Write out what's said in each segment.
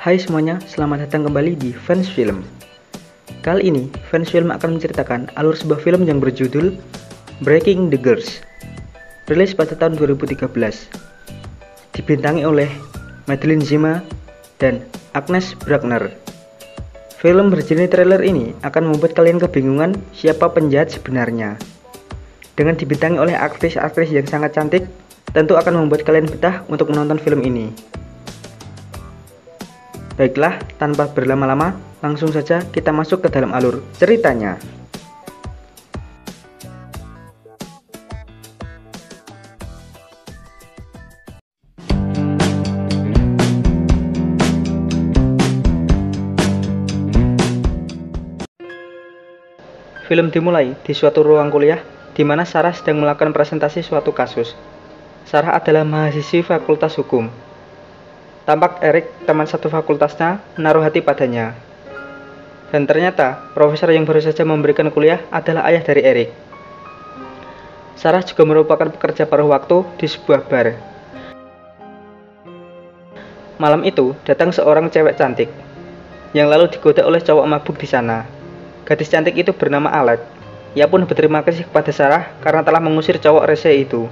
Hai semuanya, selamat datang kembali di Fans Film. Kali ini, Fans Film akan menceritakan alur sebuah film yang berjudul Breaking the Girls, rilis pada tahun 2013. Dibintangi oleh Madeline Zima dan Agnes Bruckner. Film berjenis trailer ini akan membuat kalian kebingungan siapa penjahat sebenarnya. Dengan dibintangi oleh aktris-aktris yang sangat cantik, tentu akan membuat kalian betah untuk menonton film ini. Baiklah, tanpa berlama-lama, langsung saja kita masuk ke dalam alur ceritanya. Film dimulai di suatu ruang kuliah di mana Sarah sedang melakukan presentasi suatu kasus. Sarah adalah mahasiswi Fakultas Hukum. Tampak Eric, teman satu fakultasnya, menaruh hati padanya. Dan ternyata, profesor yang baru saja memberikan kuliah adalah ayah dari Eric. Sarah juga merupakan pekerja paruh waktu di sebuah bar. Malam itu, datang seorang cewek cantik, yang lalu digoda oleh cowok mabuk di sana. Gadis cantik itu bernama Alec. Ia pun berterima kasih kepada Sarah karena telah mengusir cowok rese itu.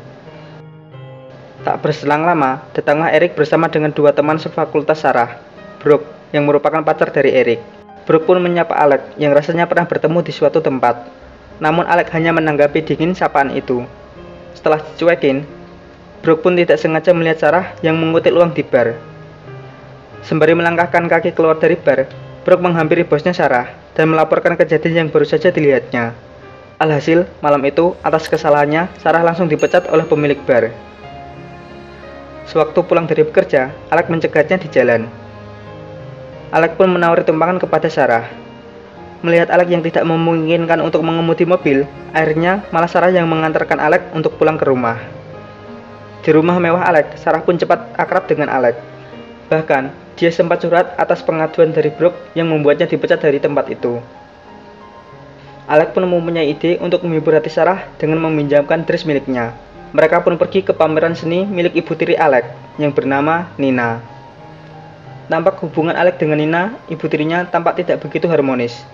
Tak berselang lama, datanglah Eric bersama dengan dua teman sefakultas Sarah, Brooke, yang merupakan pacar dari Eric. Brooke pun menyapa Alec, yang rasanya pernah bertemu di suatu tempat. Namun Alec hanya menanggapi dingin sapaan itu. Setelah dicuekin, Brooke pun tidak sengaja melihat Sarah yang mengutip uang di bar. Sembari melangkahkan kaki keluar dari bar, Brooke menghampiri bosnya Sarah dan melaporkan kejadian yang baru saja dilihatnya. Alhasil, malam itu, atas kesalahannya, Sarah langsung dipecat oleh pemilik bar. Sewaktu pulang dari bekerja, Alec mencegatnya di jalan. Alec pun menawari tumpangan kepada Sarah. Melihat Alec yang tidak memungkinkan untuk mengemudi mobil, akhirnya malah Sarah yang mengantarkan Alec untuk pulang ke rumah. Di rumah mewah Alec, Sarah pun cepat akrab dengan Alec. Bahkan, dia sempat curhat atas pengaduan dari Brooke yang membuatnya dipecat dari tempat itu. Alec pun mempunyai ide untuk menghibur hati Sarah dengan meminjamkan dress miliknya. Mereka pun pergi ke pameran seni milik ibu tiri Alec yang bernama Nina. Tampak hubungan Alec dengan Nina, ibu tirinya tampak tidak begitu harmonis.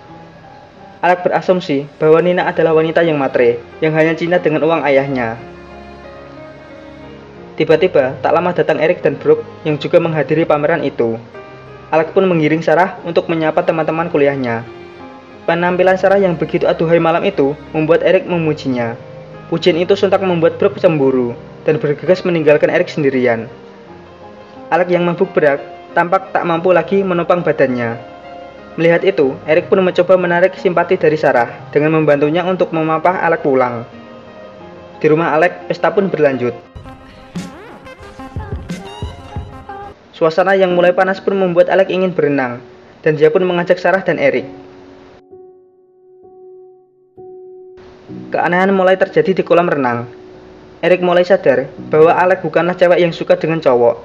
Alec berasumsi bahwa Nina adalah wanita yang matre, yang hanya cinta dengan uang ayahnya. Tiba-tiba, tak lama datang Eric dan Brooke yang juga menghadiri pameran itu. Alec pun menggiring Sarah untuk menyapa teman-teman kuliahnya. Penampilan Sarah yang begitu aduhai malam itu membuat Eric memujinya. Pujian itu sontak membuat Brooke cemburu dan bergegas meninggalkan Eric sendirian. Alec yang mabuk berat tampak tak mampu lagi menopang badannya. Melihat itu, Eric pun mencoba menarik simpati dari Sarah dengan membantunya untuk memapah Alec pulang. Di rumah Alec, pesta pun berlanjut. Suasana yang mulai panas pun membuat Alec ingin berenang, dan dia pun mengajak Sarah dan Eric. Keanehan mulai terjadi di kolam renang. Eric mulai sadar bahwa Alec bukanlah cewek yang suka dengan cowok.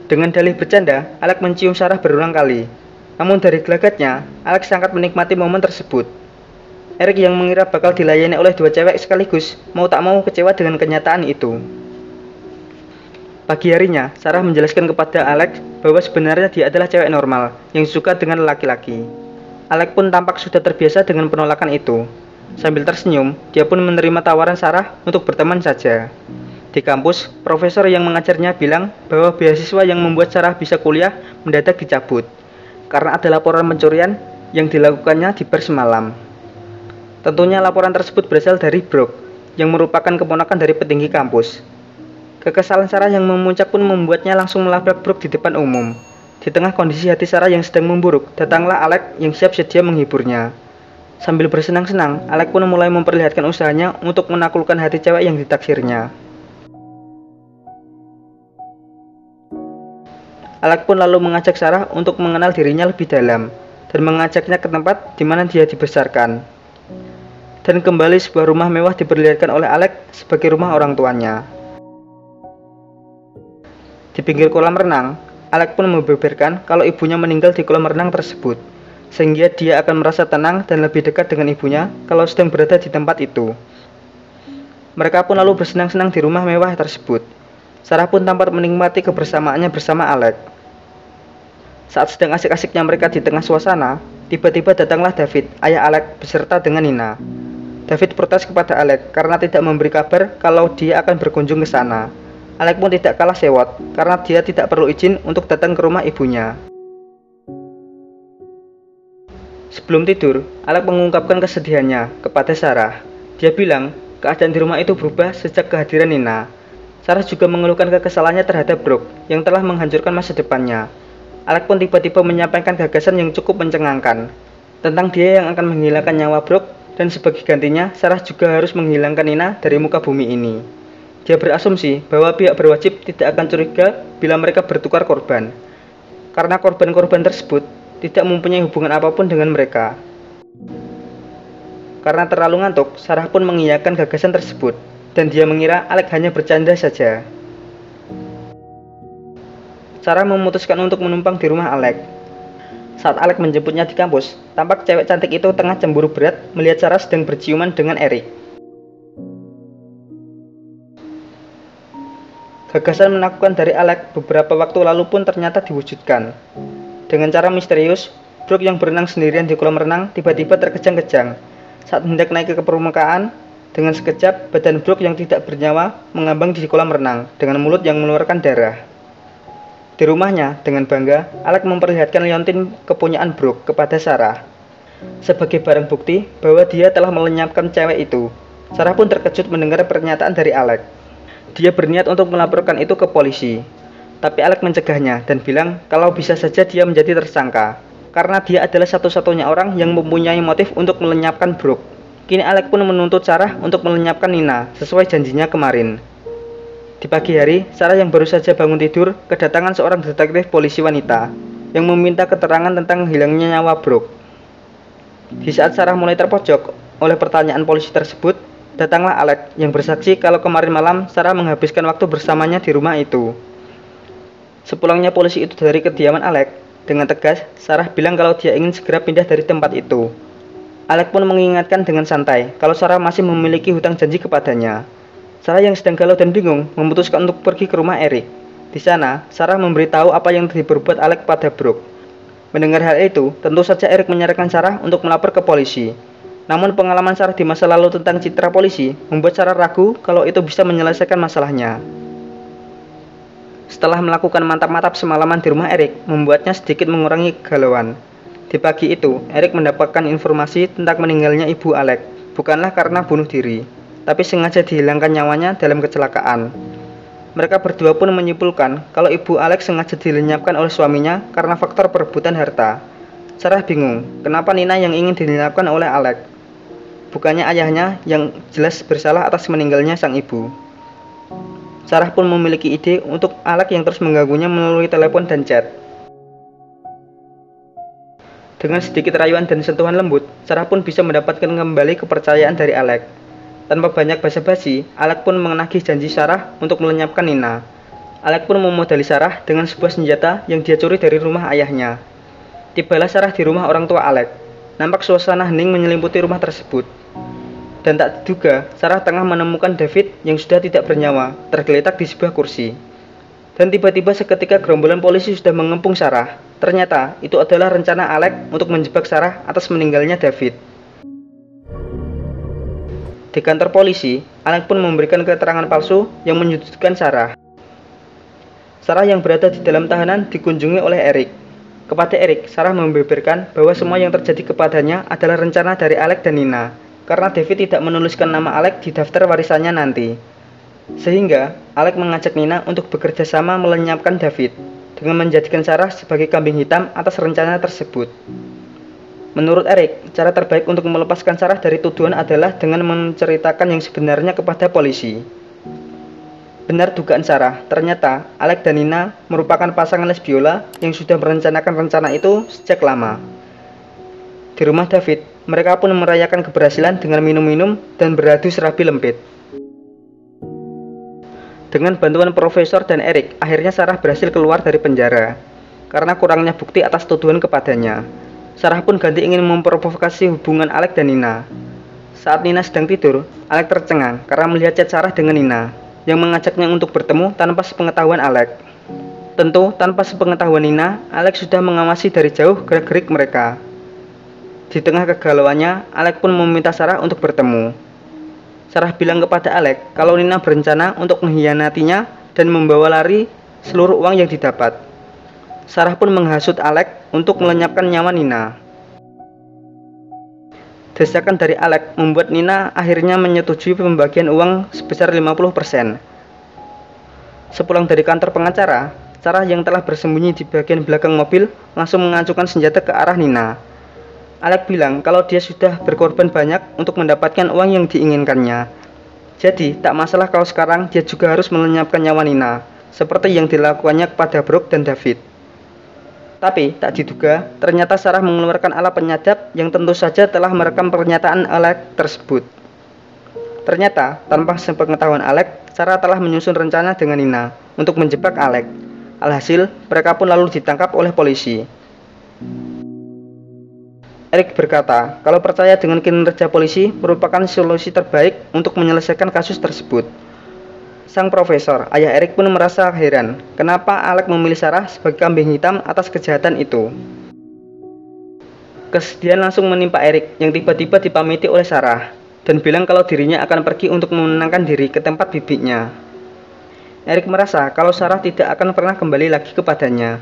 Dengan dalih bercanda, Alec mencium Sarah berulang kali. Namun dari gelagatnya, Alec sangat menikmati momen tersebut. Eric yang mengira bakal dilayani oleh dua cewek sekaligus, mau tak mau kecewa dengan kenyataan itu. Pagi harinya, Sarah menjelaskan kepada Alec bahwa sebenarnya dia adalah cewek normal yang suka dengan laki-laki. Alec pun tampak sudah terbiasa dengan penolakan itu. Sambil tersenyum, dia pun menerima tawaran Sarah untuk berteman saja. Di kampus, profesor yang mengajarnya bilang bahwa beasiswa yang membuat Sarah bisa kuliah mendadak dicabut karena ada laporan pencurian yang dilakukannya di bar semalam. Tentunya laporan tersebut berasal dari Brooke, yang merupakan keponakan dari petinggi kampus. Kekesalan Sarah yang memuncak pun membuatnya langsung melabrak Brooke di depan umum. Di tengah kondisi hati Sarah yang sedang memburuk, datanglah Alec yang siap sedia menghiburnya. Sambil bersenang-senang, Alec pun mulai memperlihatkan usahanya untuk menaklukkan hati cewek yang ditaksirnya. Alec pun lalu mengajak Sarah untuk mengenal dirinya lebih dalam dan mengajaknya ke tempat di mana dia dibesarkan. Dan kembali sebuah rumah mewah diperlihatkan oleh Alec sebagai rumah orang tuanya. Di pinggir kolam renang, Alec pun membeberkan kalau ibunya meninggal di kolam renang tersebut, sehingga dia akan merasa tenang dan lebih dekat dengan ibunya kalau sedang berada di tempat itu. Mereka pun lalu bersenang-senang di rumah mewah tersebut. Sarah pun tampak menikmati kebersamaannya bersama Alec. Saat sedang asik-asiknya mereka di tengah suasana, tiba-tiba datanglah David, ayah Alex, beserta dengan Nina. David protes kepada Alex karena tidak memberi kabar kalau dia akan berkunjung ke sana. Alex pun tidak kalah sewot karena dia tidak perlu izin untuk datang ke rumah ibunya. Sebelum tidur, Alex mengungkapkan kesedihannya kepada Sarah. Dia bilang keadaan di rumah itu berubah sejak kehadiran Nina. Sarah juga mengeluhkan kekesalannya terhadap Brooke yang telah menghancurkan masa depannya. Alex pun tiba-tiba menyampaikan gagasan yang cukup mencengangkan tentang dia yang akan menghilangkan nyawa Brooke, dan sebagai gantinya Sarah juga harus menghilangkan Nina dari muka bumi ini. Dia berasumsi bahwa pihak berwajib tidak akan curiga bila mereka bertukar korban, karena korban-korban tersebut tidak mempunyai hubungan apapun dengan mereka. Karena terlalu ngantuk, Sarah pun mengiyakan gagasan tersebut, dan dia mengira Alex hanya bercanda saja. Sarah memutuskan untuk menumpang di rumah Alex. Saat Alex menjemputnya di kampus, tampak cewek cantik itu tengah cemburu berat melihat Sarah sedang berciuman dengan Eric. Gagasan menakutkan dari Alex beberapa waktu lalu pun ternyata diwujudkan. Dengan cara misterius, Brooke yang berenang sendirian di kolam renang tiba-tiba terkejang-kejang. Saat hendak naik ke permukaan, dengan sekejap badan Brooke yang tidak bernyawa mengambang di kolam renang dengan mulut yang mengeluarkan darah. Di rumahnya, dengan bangga, Alex memperlihatkan liontin kepunyaan Brooke kepada Sarah sebagai barang bukti bahwa dia telah melenyapkan cewek itu. Sarah pun terkejut mendengar pernyataan dari Alex. Dia berniat untuk melaporkan itu ke polisi, tapi Alex mencegahnya dan bilang kalau bisa saja dia menjadi tersangka, karena dia adalah satu-satunya orang yang mempunyai motif untuk melenyapkan Brooke. Kini Alex pun menuntut Sarah untuk melenyapkan Nina sesuai janjinya kemarin. Di pagi hari, Sarah yang baru saja bangun tidur kedatangan seorang detektif polisi wanita yang meminta keterangan tentang hilangnya nyawa Brooke. Di saat Sarah mulai terpojok oleh pertanyaan polisi tersebut, datanglah Alex yang bersaksi kalau kemarin malam Sarah menghabiskan waktu bersamanya di rumah itu. Sepulangnya polisi itu dari kediaman Alex, dengan tegas Sarah bilang kalau dia ingin segera pindah dari tempat itu. Alex pun mengingatkan dengan santai kalau Sarah masih memiliki hutang janji kepadanya. Sarah yang sedang galau dan bingung memutuskan untuk pergi ke rumah Eric. Di sana, Sarah memberitahu apa yang diperbuat Alex pada Brooke. Mendengar hal itu, tentu saja Eric menyarankan Sarah untuk melapor ke polisi. Namun pengalaman Sarah di masa lalu tentang citra polisi membuat Sarah ragu kalau itu bisa menyelesaikan masalahnya. Setelah melakukan mantap-mantap semalaman di rumah Eric, membuatnya sedikit mengurangi kegalauan. Di pagi itu, Eric mendapatkan informasi tentang meninggalnya ibu Alex, bukanlah karena bunuh diri, tapi sengaja dihilangkan nyawanya dalam kecelakaan. Mereka berdua pun menyimpulkan kalau ibu Alex sengaja dilenyapkan oleh suaminya karena faktor perebutan harta. Sarah bingung, kenapa Nina yang ingin dilenyapkan oleh Alex? Bukannya ayahnya yang jelas bersalah atas meninggalnya sang ibu. Sarah pun memiliki ide untuk Alex yang terus mengganggunya melalui telepon dan chat. Dengan sedikit rayuan dan sentuhan lembut, Sarah pun bisa mendapatkan kembali kepercayaan dari Alex. Tanpa banyak basa-basi, Alex pun menagih janji Sarah untuk melenyapkan Nina. Alex pun memodali Sarah dengan sebuah senjata yang dia curi dari rumah ayahnya. Tibalah Sarah di rumah orang tua Alex. Nampak suasana hening menyelimuti rumah tersebut. Dan tak diduga, Sarah tengah menemukan David yang sudah tidak bernyawa, tergeletak di sebuah kursi. Dan tiba-tiba seketika gerombolan polisi sudah mengepung Sarah. Ternyata itu adalah rencana Alex untuk menjebak Sarah atas meninggalnya David. Di kantor polisi, Alex pun memberikan keterangan palsu yang menyudutkan Sarah. Sarah yang berada di dalam tahanan dikunjungi oleh Eric. Kepada Eric, Sarah membeberkan bahwa semua yang terjadi kepadanya adalah rencana dari Alex dan Nina, karena David tidak menuliskan nama Alex di daftar warisannya nanti. Sehingga, Alex mengajak Nina untuk bekerja sama melenyapkan David, dengan menjadikan Sarah sebagai kambing hitam atas rencana tersebut. Menurut Eric, cara terbaik untuk melepaskan Sarah dari tuduhan adalah dengan menceritakan yang sebenarnya kepada polisi. Benar dugaan Sarah, ternyata Alex dan Nina merupakan pasangan lesbiola yang sudah merencanakan rencana itu sejak lama. Di rumah David, mereka pun merayakan keberhasilan dengan minum-minum dan beradu serabi lempit. Dengan bantuan Profesor dan Eric, akhirnya Sarah berhasil keluar dari penjara karena kurangnya bukti atas tuduhan kepadanya. Sarah pun ganti ingin memprovokasi hubungan Alex dan Nina. Saat Nina sedang tidur, Alex tercengang karena melihat chat Sarah dengan Nina yang mengajaknya untuk bertemu tanpa sepengetahuan Alex. Tentu tanpa sepengetahuan Nina, Alex sudah mengawasi dari jauh gerak-gerik mereka. Di tengah kegalauannya, Alex pun meminta Sarah untuk bertemu. Sarah bilang kepada Alex kalau Nina berencana untuk mengkhianatinya dan membawa lari seluruh uang yang didapat. Sarah pun menghasut Alex untuk melenyapkan nyawa Nina. Desakan dari Alex membuat Nina akhirnya menyetujui pembagian uang sebesar 50%. Sepulang dari kantor pengacara, Sarah yang telah bersembunyi di bagian belakang mobil langsung mengacukan senjata ke arah Nina. Alex bilang kalau dia sudah berkorban banyak untuk mendapatkan uang yang diinginkannya. Jadi tak masalah kalau sekarang dia juga harus melenyapkan nyawa Nina, seperti yang dilakukannya kepada Brooke dan David. Tapi tak diduga, ternyata Sarah mengeluarkan alat penyadap yang tentu saja telah merekam pernyataan Alex tersebut. Ternyata, tanpa sepengetahuan Alex, Sarah telah menyusun rencana dengan Nina untuk menjebak Alex. Alhasil, mereka pun lalu ditangkap oleh polisi. Eric berkata, kalau percaya dengan kinerja polisi merupakan solusi terbaik untuk menyelesaikan kasus tersebut. Sang profesor, ayah Eric pun merasa heran, kenapa Alex memilih Sarah sebagai kambing hitam atas kejahatan itu. Kesedihan langsung menimpa Eric yang tiba-tiba dipamiti oleh Sarah, dan bilang kalau dirinya akan pergi untuk menenangkan diri ke tempat bibinya. Eric merasa kalau Sarah tidak akan pernah kembali lagi kepadanya.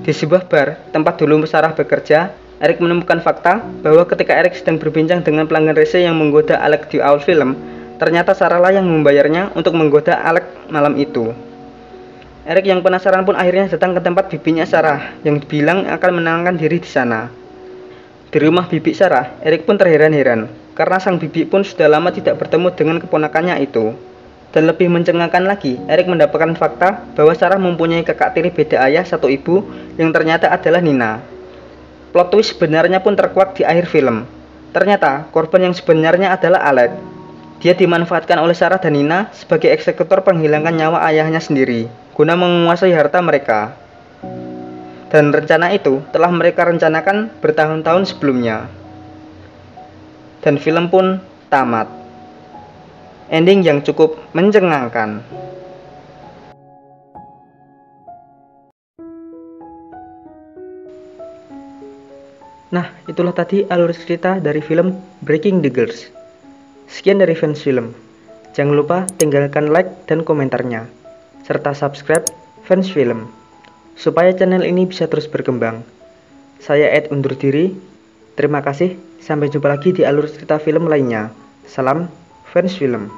Di sebuah bar, tempat dulu Sarah bekerja, Eric menemukan fakta bahwa ketika Eric sedang berbincang dengan pelanggan rese yang menggoda Alex di awal film, ternyata Sarah lah yang membayarnya untuk menggoda Alex malam itu. Eric yang penasaran pun akhirnya datang ke tempat bibinya Sarah yang bilang akan menenangkan diri di sana. Di rumah bibi Sarah, Eric pun terheran-heran karena sang bibi pun sudah lama tidak bertemu dengan keponakannya itu. Dan lebih mencengangkan lagi, Eric mendapatkan fakta bahwa Sarah mempunyai kakak tiri beda ayah satu ibu yang ternyata adalah Nina. Plot twist sebenarnya pun terkuak di akhir film. Ternyata korban yang sebenarnya adalah Alex. Dia dimanfaatkan oleh Sarah dan Nina sebagai eksekutor penghilangkan nyawa ayahnya sendiri, guna menguasai harta mereka. Dan rencana itu telah mereka rencanakan bertahun-tahun sebelumnya. Dan film pun tamat. Ending yang cukup mencengangkan. Nah, itulah tadi alur cerita dari film Breaking the Girls. Sekian dari Fans Film. Jangan lupa tinggalkan like dan komentarnya, serta subscribe Fans Film, supaya channel ini bisa terus berkembang. Saya Ed undur diri. Terima kasih, sampai jumpa lagi di alur cerita film lainnya. Salam Fans Film.